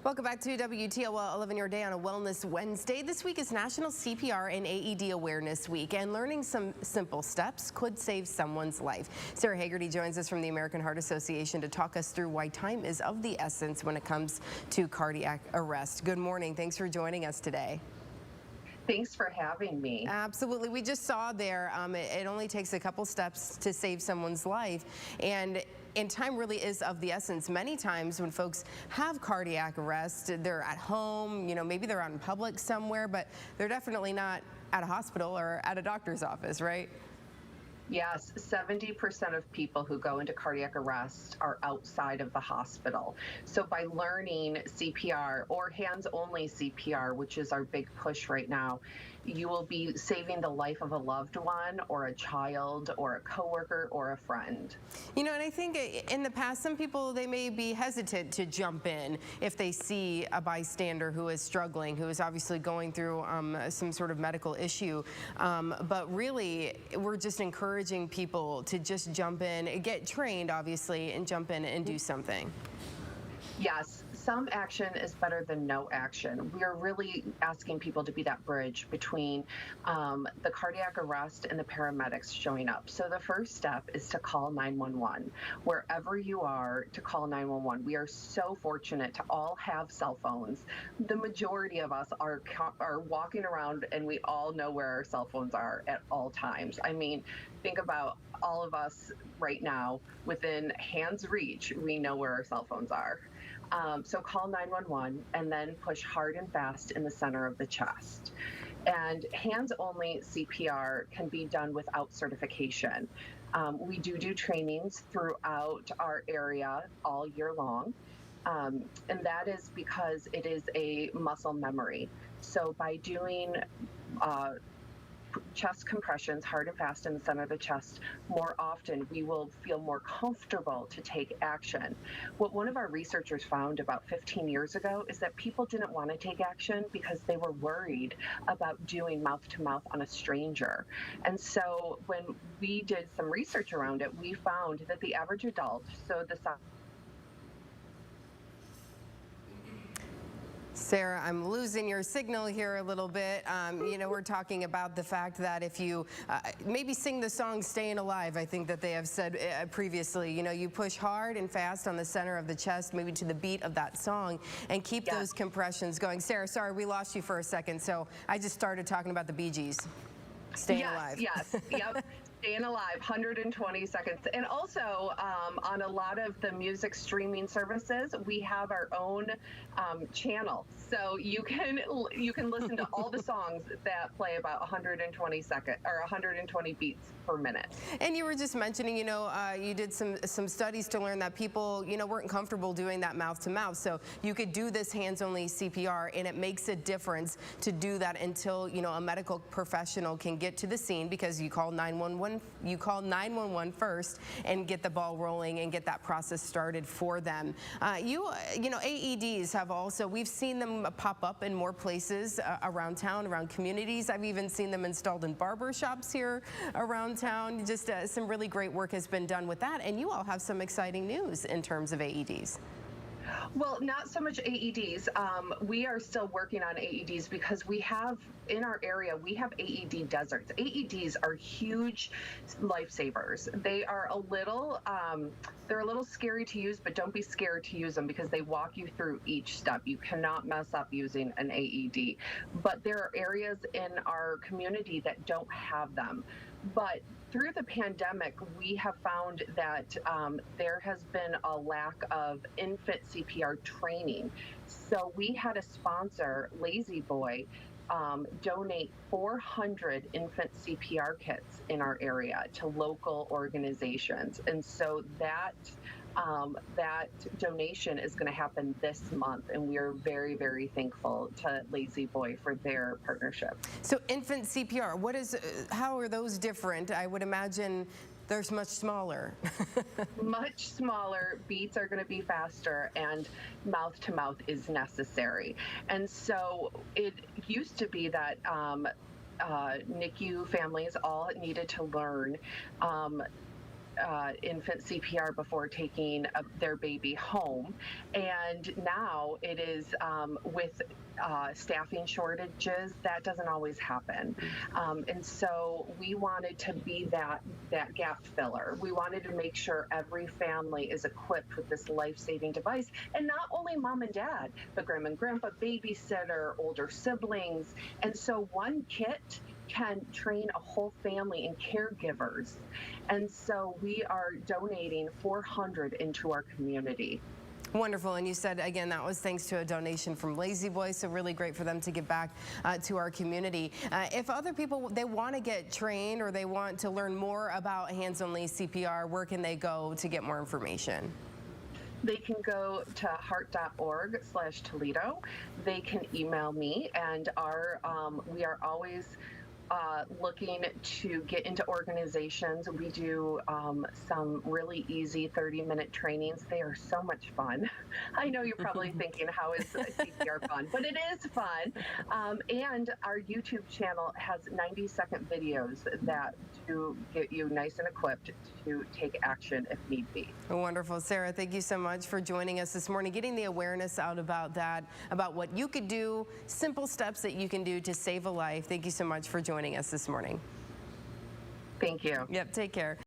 Welcome back to WTOL 11 Your Day on a Wellness Wednesday. This week is National CPR and AED Awareness Week, and learning some simple steps could save someone's life. Sara Hegarty joins us from the American Heart Association to talk us through why time is of the essence when it comes to cardiac arrest. Good morning. Thanks for joining us today. Thanks for having me. Absolutely. We just saw there, it only takes a couple steps to save someone's life. And time really is of the essence. Many times when folks have cardiac arrest, they're at home, maybe they're out in public somewhere, but they're definitely not at a hospital or at a doctor's office, right? Yes, 70% of people who go into cardiac arrest are outside of the hospital. So by learning CPR or hands-only CPR, which is our big push right now, you will be saving the life of a loved one or a child or a coworker or a friend. And I think in the past, some people, they may be hesitant to jump in if they see a bystander who is struggling, who is obviously going through some sort of medical issue. But really, we're just encouraging people to just jump in, get trained, obviously, and jump in and do something. Yes, some action is better than no action. We are really asking people to be that bridge between the cardiac arrest and the paramedics showing up. So the first step is to call 911. Wherever you are, to call 911. We are so fortunate to all have cell phones. The majority of us are walking around and we all know where our cell phones are at all times. I mean, think about all of us right now within hand's reach. We know where our cell phones are. So call 911 and then push hard and fast in the center of the chest. And hands-only CPR can be done without certification. We do trainings throughout our area all year long. And that is because it is a muscle memory. So by doing chest compressions hard and fast in the center of the chest more often, we will feel more comfortable to take action. What one of our researchers found about 15 years ago is that people didn't want to take action because they were worried about doing mouth-to-mouth on a stranger. And so when we did some research around it, we found that the average adult, so the Sara, I'm losing your signal here a little bit. We're talking about the fact that if you maybe sing the song Staying Alive, I think that they have said previously, you push hard and fast on the center of the chest, maybe to the beat of that song, and keep those compressions going. Sara, sorry, we lost you for a second, so I just started talking about the Bee Gees. Staying alive. Yes, yep. Staying alive, 120 seconds. And also, on a lot of the music streaming services, we have our own channel. So you can listen to all the songs that play about 120 seconds or 120 beats per minute. And you were just mentioning, you did some studies to learn that people, weren't comfortable doing that mouth to mouth. So you could do this hands-only CPR, and it makes a difference to do that until, a medical professional can get to the scene, because you call 911 first and get the ball rolling and get that process started for them. AEDs have also, we've seen them pop up in more places around town, around communities. I've even seen them installed in barber shops here around town. Just some really great work has been done with that, and you all have some exciting news in terms of AEDs. Well, not so much AEDs. We are still working on AEDs because we have, in our area, we have AED deserts. AEDs are huge lifesavers. They are they're a little scary to use, but don't be scared to use them because they walk you through each step. You cannot mess up using an AED. But there are areas in our community that don't have them. But through the pandemic, we have found that there has been a lack of infant CPR training. So we had a sponsor, Lazy Boy, donate 400 infant CPR kits in our area to local organizations. And so that donation is going to happen this month, and we are very, very thankful to Lazy Boy for their partnership. So infant CPR, how are those different? I would imagine they're much smaller. Much smaller, beats are going to be faster, and mouth to mouth is necessary. And so it used to be that NICU families all needed to learn infant CPR before taking their baby home. And now it is with staffing shortages, that doesn't always happen. And so we wanted to be that gap filler. We wanted to make sure every family is equipped with this life-saving device, and not only mom and dad, but grandma and grandpa, babysitter, older siblings. And so one kit can train a whole family and caregivers. And so we are donating 400 into our community. Wonderful. And you said, again, that was thanks to a donation from Lazy Boy, so really great for them to give back to our community. If other people, they want to get trained or they want to learn more about hands-only CPR, where can they go to get more information? They can go to heart.org/Toledo. They can email me, and we are always looking to get into organizations. We do some really easy 30-minute trainings. They are so much fun. I know you're probably thinking, how is CPR fun? But it is fun. And our YouTube channel has 90-second videos that do get you nice and equipped to take action if need be. Wonderful. Sara, thank you so much for joining us this morning, getting the awareness out about that, about what you could do, simple steps that you can do to save a life. Thank you so much for joining us this morning. Thank you. Yep, take care.